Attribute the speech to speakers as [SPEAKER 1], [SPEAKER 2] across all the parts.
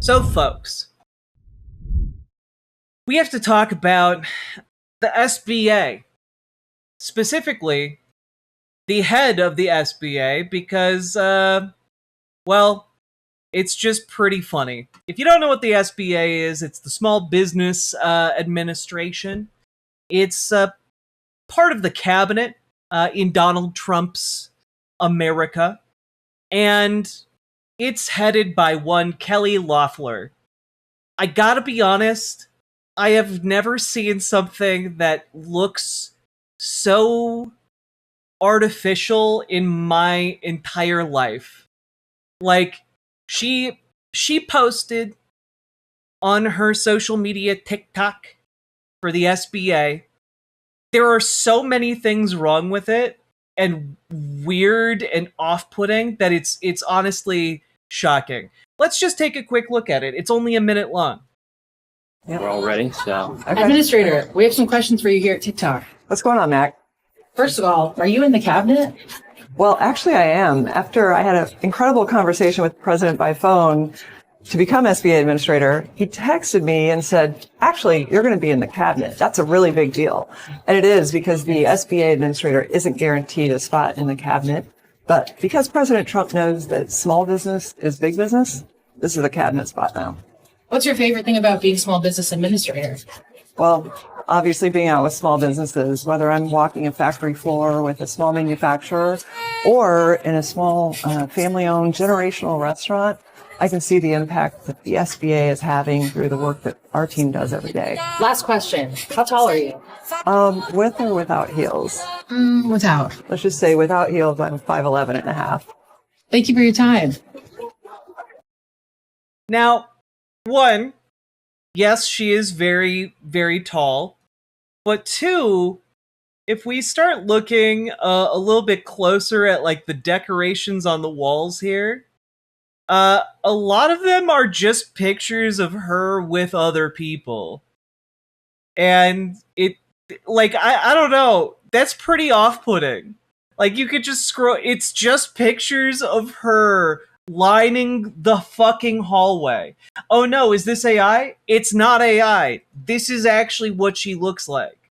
[SPEAKER 1] So, folks, we have to talk about the SBA, specifically the head of the SBA, because, well, it's just pretty funny. If you don't know what the SBA is, it's the Small Business Administration. It's part of the cabinet in Donald Trump's America, and it's headed by one Kelly Loeffler. I gotta be honest, I have never seen something that looks so artificial in my entire life. Like, she posted on her social media TikTok for the SBA. There are so many things wrong with it and weird and off-putting that it's honestly shocking. Let's just take a quick look at it. It's only a minute long.
[SPEAKER 2] Yep. We're all ready, so.
[SPEAKER 3] Okay. Administrator, we have some questions for you here at TikTok.
[SPEAKER 2] What's going on, Mac?
[SPEAKER 3] First of all, are you in the cabinet?
[SPEAKER 2] Well, actually, I am. After I had an incredible conversation with the president by phone to become SBA administrator, he texted me and said, actually, you're going to be in the cabinet. That's a really big deal. And it is, because the SBA administrator isn't guaranteed a spot in the cabinet. But because President Trump knows that small business is big business, this is a cabinet spot now.
[SPEAKER 3] What's your favorite thing about being small business administrator?
[SPEAKER 2] Well, obviously being out with small businesses, whether I'm walking a factory floor with a small manufacturer or in a small family-owned generational restaurant, I can see the impact that the SBA is having through the work that our team does every day.
[SPEAKER 3] Last question. How tall are you?
[SPEAKER 2] With or without heels?
[SPEAKER 3] Without.
[SPEAKER 2] Let's just say without heels, I'm 5'11" and a half.
[SPEAKER 3] Thank you for your time.
[SPEAKER 1] Now, one, yes, she is very, very tall. But two, if we start looking a little bit closer at like the decorations on the walls here, a lot of them are just pictures of her with other people. And it, like, I don't know, that's pretty off-putting. Like, you could just scroll, it's just pictures of her lining the fucking hallway. Oh no, is this AI? It's not AI. This is actually what she looks like.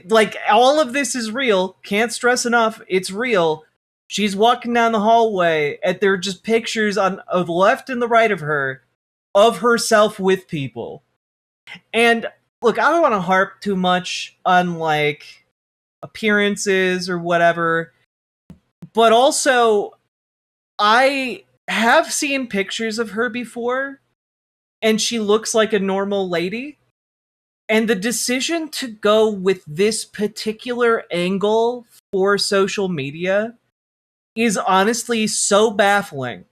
[SPEAKER 1] Like, all of this is real. Can't stress enough, it's real. She's walking down the hallway, and there are just pictures on the left and the right of her, of herself with people. And look, I don't want to harp too much on, like, appearances or whatever, but also, I have seen pictures of her before, and she looks like a normal lady. And the decision to go with this particular angle for social media is honestly so baffling.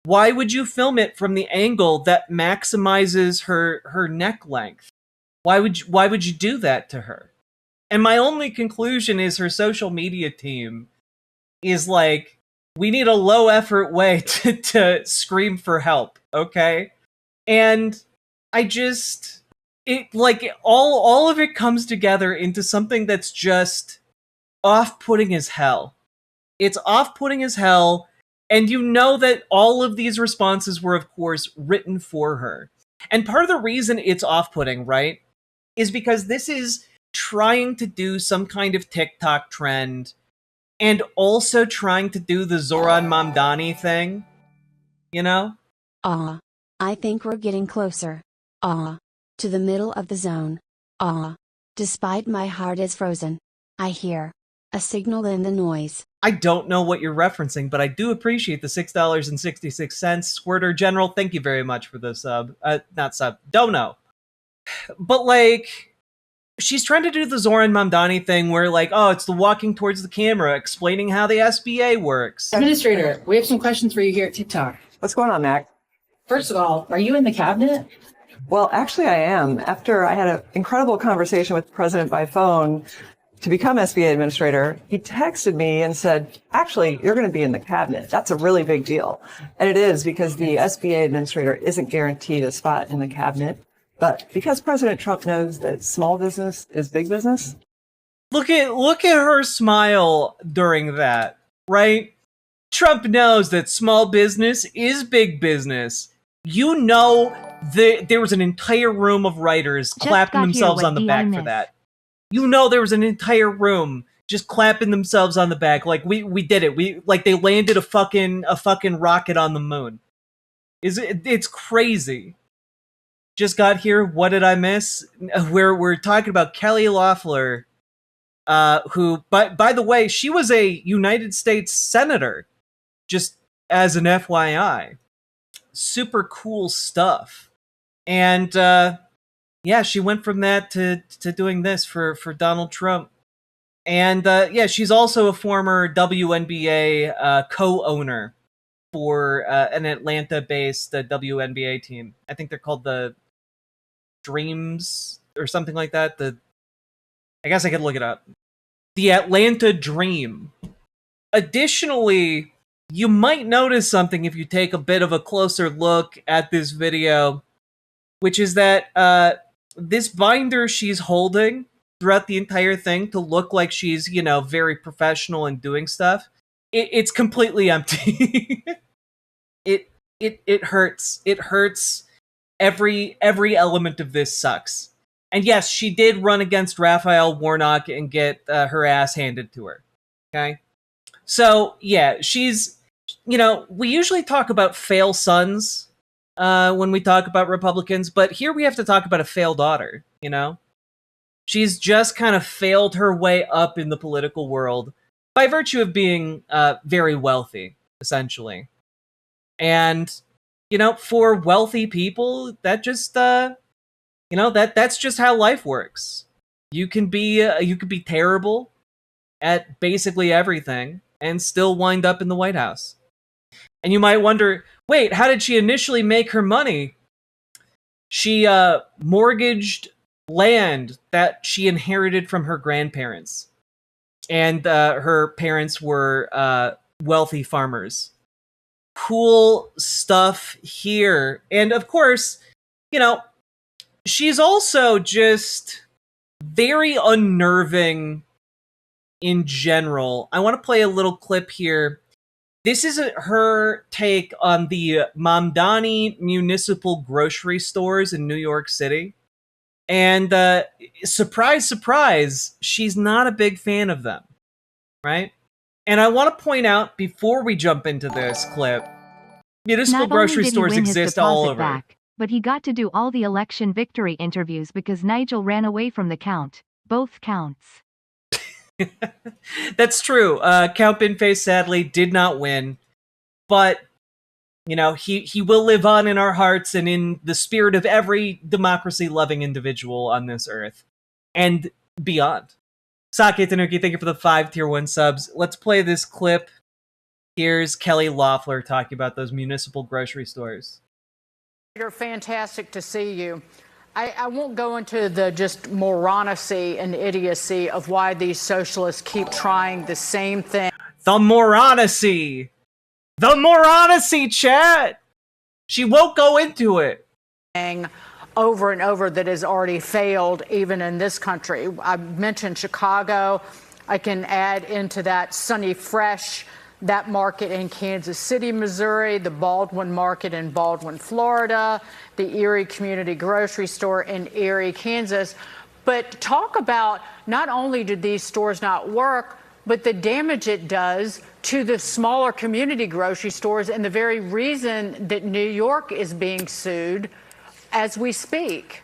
[SPEAKER 1] Why would you film it from the angle that maximizes her neck length? Why would you do that to her? And my only conclusion is her social media team is like, we need a low effort way to scream for help, okay? And I just, all of it comes together into something that's just off-putting as hell. It's off-putting as hell, and you know that all of these responses were, of course, written for her. And part of the reason it's off-putting, right, is because this is trying to do some kind of TikTok trend, and also trying to do the Zoran Mamdani thing, you know?
[SPEAKER 4] I think we're getting closer. To the middle of the zone. Despite my heart is frozen. I hear a signal in the noise.
[SPEAKER 1] I don't know what you're referencing, but I do appreciate the $6.66. Squirter General, thank you very much for the sub. Not sub, dono. But, like, she's trying to do the Zoran Mamdani thing where, like, oh, it's the walking towards the camera, explaining how the SBA works.
[SPEAKER 3] Administrator, we have some questions for you here at TikTok.
[SPEAKER 2] What's going on, Mac?
[SPEAKER 3] First of all, are you in the cabinet?
[SPEAKER 2] Well, actually, I am. After I had an incredible conversation with the president by phone to become SBA administrator, he texted me and said, actually, you're going to be in the cabinet. That's a really big deal. And it is, because the SBA administrator isn't guaranteed a spot in the cabinet. But because President Trump knows that small business is big business.
[SPEAKER 1] Look at her smile during that, right? Trump knows that small business is big business. You know, there was an entire room of writers clapping themselves on the back for that. You know, there was an entire room just clapping themselves on the back, like we did it. They landed a fucking rocket on the moon. It's crazy. Just got here. What did I miss? We're talking about Kelly Loeffler, who, by the way, she was a United States senator. Just as an FYI, super cool stuff. And yeah, she went from that to doing this for Donald Trump. And yeah, she's also a former WNBA co-owner for an Atlanta-based WNBA team. I think they're called the Dreams or something like that. I guess I could look it up. The Atlanta Dream. Additionally, you might notice something if you take a bit of a closer look at this video, which is that this binder she's holding throughout the entire thing to look like she's, very professional and doing stuff, it's completely empty. It hurts. It hurts. Every element of this sucks. And yes, she did run against Raphael Warnock and get her ass handed to her. Okay? So, yeah, she's, we usually talk about fail sons when we talk about Republicans, but here we have to talk about a failed daughter, She's just kind of failed her way up in the political world by virtue of being very wealthy, essentially. And, for wealthy people, that just, that's just how life works. You can be terrible at basically everything and still wind up in the White House. And you might wonder, wait, how did she initially make her money? She mortgaged land that she inherited from her grandparents. And her parents were wealthy farmers. Cool stuff here. And of course, she's also just very unnerving in general. I want to play a little clip here. This is her take on the Mamdani Municipal grocery stores in New York City. And surprise, surprise, she's not a big fan of them, right? And I want to point out, before we jump into this clip, municipal grocery stores exist all over.
[SPEAKER 5] Back, but he got to do all the election victory interviews because Nigel ran away from the count. Both counts.
[SPEAKER 1] That's true. Count Binface sadly did not win, but he will live on in our hearts and in the spirit of every democracy-loving individual on this earth and beyond. Sake Tanuki, thank you for the 5 tier 1 subs. Let's play this clip. Here's Kelly Loeffler talking about those municipal grocery stores.
[SPEAKER 6] You're fantastic to see you. I won't go into the just moronacy and idiocy of why these socialists keep trying the same thing.
[SPEAKER 1] The moronacy! The moronacy, chat! She won't go into it.
[SPEAKER 6] Over and over that has already failed, even in this country. I mentioned Chicago. I can add into that Sunny Fresh, that market in Kansas City, Missouri, the Baldwin Market in Baldwin, Florida, the Erie Community Grocery Store in Erie, Kansas. But talk about not only did these stores not work, but the damage it does to the smaller community grocery stores and the very reason that New York is being sued as we speak.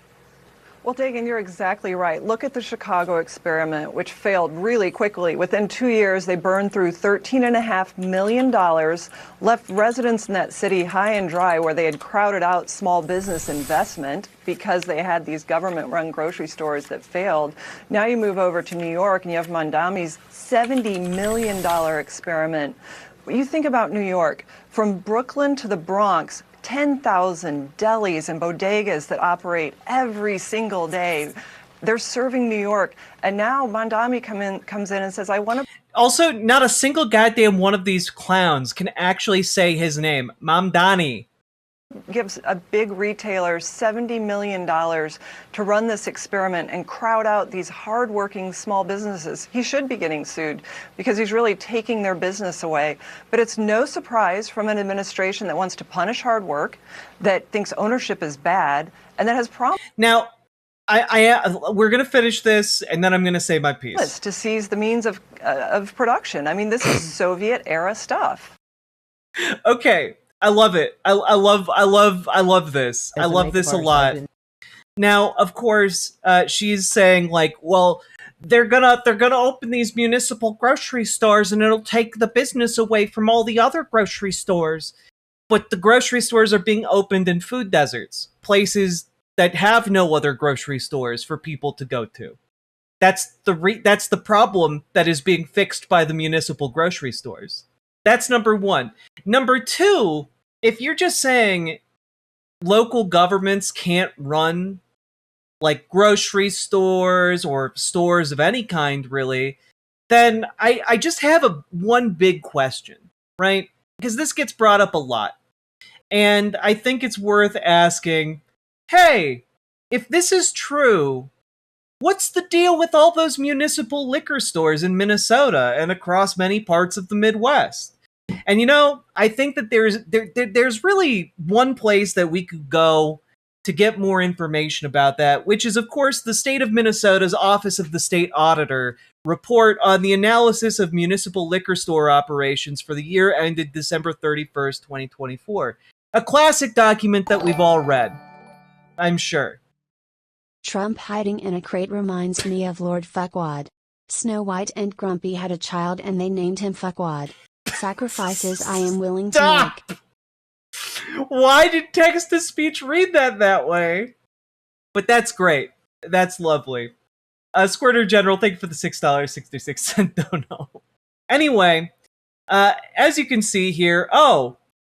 [SPEAKER 2] Well, Dagan, you're exactly right. Look at the Chicago experiment, which failed really quickly. Within 2 years, they burned through $13.5 million, left residents in that city high and dry where they had crowded out small business investment because they had these government-run grocery stores that failed. Now you move over to New York and you have Mamdani's $70 million experiment. When you think about New York, from Brooklyn to the Bronx, 10,000 delis and bodegas that operate every single day. They're serving New York. And now Mamdani comes in and says, I want to...
[SPEAKER 1] Also, not a single goddamn one of these clowns can actually say his name. Mamdani.
[SPEAKER 2] gives a big retailer $70 million to run this experiment and crowd out these hardworking small businesses. He should be getting sued because he's really taking their business away. But it's no surprise from an administration that wants to punish hard work, that thinks ownership is bad, and that has promised
[SPEAKER 1] Now, we're going to finish this, and then I'm going to say my piece.
[SPEAKER 2] to seize the means of production. I mean, this is Soviet era stuff.
[SPEAKER 1] Okay, I love it. I love this. I love this a lot. Now, of course, she's saying like, well, they're gonna open these municipal grocery stores, and it'll take the business away from all the other grocery stores. But the grocery stores are being opened in food deserts, places that have no other grocery stores for people to go to. That's the problem that is being fixed by the municipal grocery stores. That's number one. Number two, if you're just saying local governments can't run like grocery stores or stores of any kind, really, then I just have one big question, right? Because this gets brought up a lot. And I think it's worth asking, hey, if this is true, what's the deal with all those municipal liquor stores in Minnesota and across many parts of the Midwest? And I think that there's really one place that we could go to get more information about that, which is, of course, the state of Minnesota's Office of the State Auditor report on the analysis of municipal liquor store operations for the year ended December 31st, 2024. A classic document that we've all read, I'm sure.
[SPEAKER 4] Trump hiding in a crate reminds me of Lord Fuckwad. Snow White and Grumpy had a child and they named him Fuckwad. Sacrifices I am willing to make.
[SPEAKER 1] Why did text-to-speech read that way? But that's great. That's lovely. Squirter General, thank you for the $6.66 dono. Anyway, as you can see here,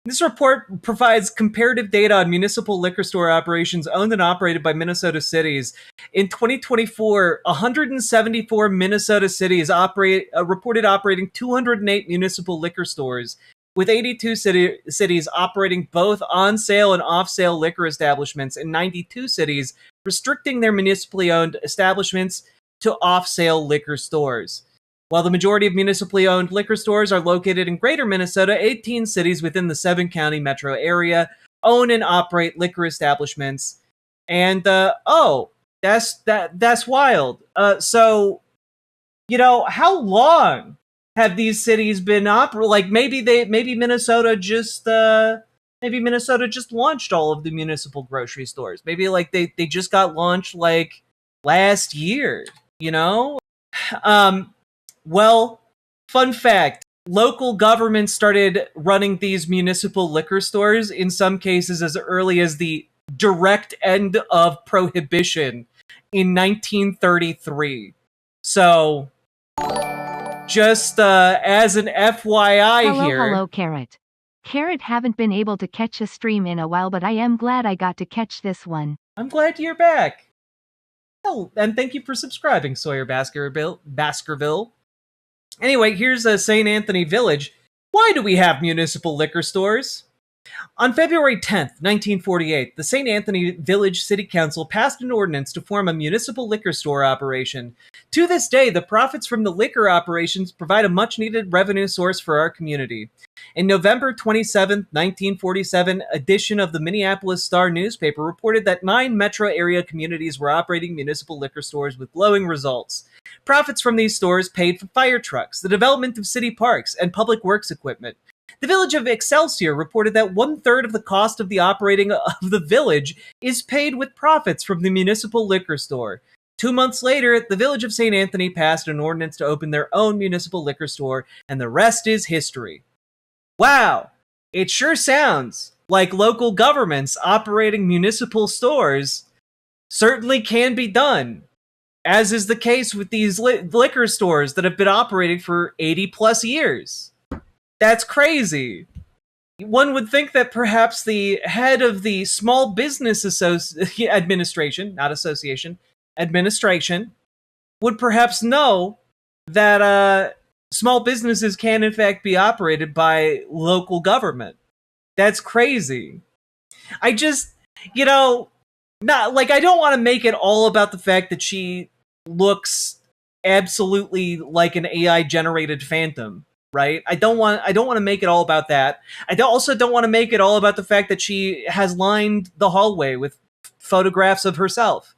[SPEAKER 1] this report provides comparative data on municipal liquor store operations owned and operated by Minnesota cities. In 2024, 174 Minnesota cities reported operating 208 municipal liquor stores, with 82 cities operating both on-sale and off-sale liquor establishments, and 92 cities restricting their municipally owned establishments to off-sale liquor stores. While the majority of municipally owned liquor stores are located in greater Minnesota, 18 cities within the 7-county metro area own and operate liquor establishments. And, that's wild. So, how long have these cities been like maybe Minnesota just launched all of the municipal grocery stores. Maybe like they just got launched like last year, Well, fun fact, local governments started running these municipal liquor stores, in some cases as early as the direct end of Prohibition in 1933. So, just as an FYI here.
[SPEAKER 5] Hello, Carrot. Carrot haven't been able to catch a stream in a while, but I am glad I got to catch this one.
[SPEAKER 1] I'm glad you're back. Oh, and thank you for subscribing, Sawyer Baskerville. Anyway, here's St. Anthony Village. Why do we have municipal liquor stores? On February 10th, 1948, the St. Anthony Village City Council passed an ordinance to form a municipal liquor store operation. To this day, the profits from the liquor operations provide a much-needed revenue source for our community. In November 27, 1947, edition of the Minneapolis Star newspaper reported that 9 metro area communities were operating municipal liquor stores with glowing results. Profits from these stores paid for fire trucks, the development of city parks, and public works equipment. The village of Excelsior reported that 1/3 of the cost of the operating of the village is paid with profits from the municipal liquor store. 2 months later, the village of St. Anthony passed an ordinance to open their own municipal liquor store, and the rest is history. Wow, it sure sounds like local governments operating municipal stores certainly can be done, as is the case with these liquor stores that have been operating for 80 plus years. That's crazy. One would think that perhaps the head of the Small Business Administration, not association, administration, would perhaps know that small businesses can in fact be operated by local government. That's crazy. I just, not like I don't want to make it all about the fact that she looks absolutely like an AI generated phantom, right? I don't want to make it all about that. Also don't want to make it all about the fact that she has lined the hallway with photographs of herself.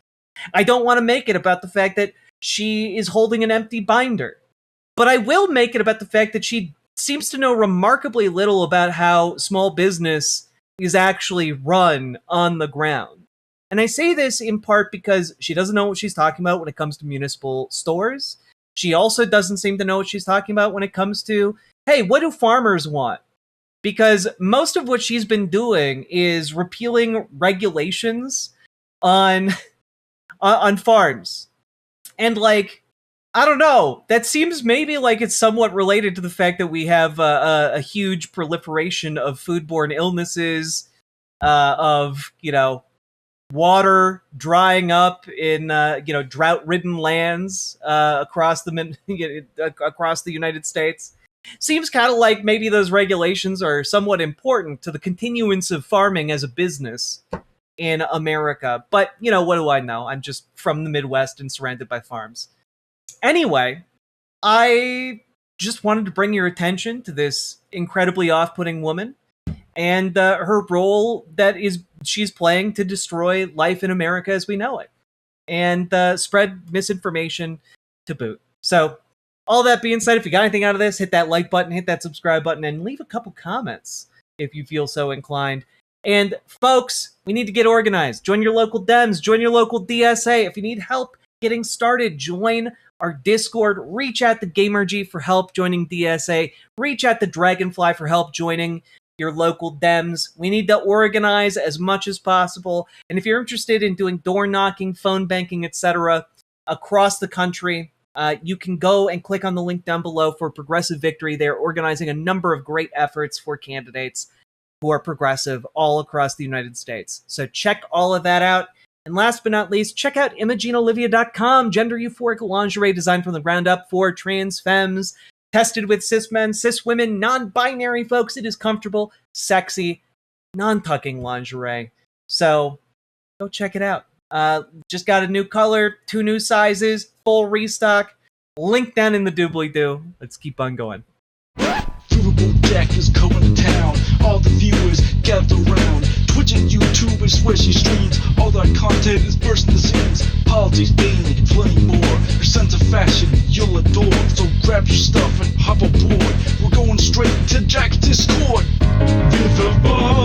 [SPEAKER 1] I don't want to make it about the fact that she is holding an empty binder. But I will make it about the fact that she seems to know remarkably little about how small business is actually run on the ground. And I say this in part because she doesn't know what she's talking about when it comes to municipal stores. She also doesn't seem to know what she's talking about when it comes to, hey, what do farmers want? Because most of what she's been doing is repealing regulations on farms. And like, I don't know, that seems maybe like it's somewhat related to the fact that we have a huge proliferation of foodborne illnesses, of, water drying up in, drought-ridden lands across the United States. Seems kind of like maybe those regulations are somewhat important to the continuance of farming as a business in America. But, what do I know? I'm just from the Midwest and surrounded by farms. Anyway, I just wanted to bring your attention to this incredibly off-putting woman and her role that she's playing to destroy life in America as we know it and spread misinformation to boot. So, all that being said, if you got anything out of this, hit that like button, hit that subscribe button, and leave a couple comments if you feel so inclined. And folks, we need to get organized. Join your local Dems, join your local DSA. If you need help getting started, join our Discord. Reach out to Gamergy for help joining DSA. Reach out to Dragonfly for help joining your local Dems. We need to organize as much as possible. And if you're interested in doing door knocking, phone banking, etc. across the country, you can go and click on the link down below for Progressive Victory. They're organizing a number of great efforts for candidates who are progressive all across the United States. So check all of that out. And last but not least, check out ImogeneOlivia.com, gender euphoric lingerie designed from the ground up for trans femmes, tested with cis men, cis women, non-binary folks. It is comfortable, sexy, non-tucking lingerie. So go check it out. Just got a new color, 2 new sizes, full restock. Link down in the doobly-doo. Let's keep on going.
[SPEAKER 7] Riverboat Jack is coming to town. All the viewers gather around. Twitch and YouTube and swishy streams. All that content is bursting the seams. Politics, being and plenty more. Your sense of fashion you'll adore. So grab your stuff and hop aboard. We're going straight to Jack's Discord. Riverboat.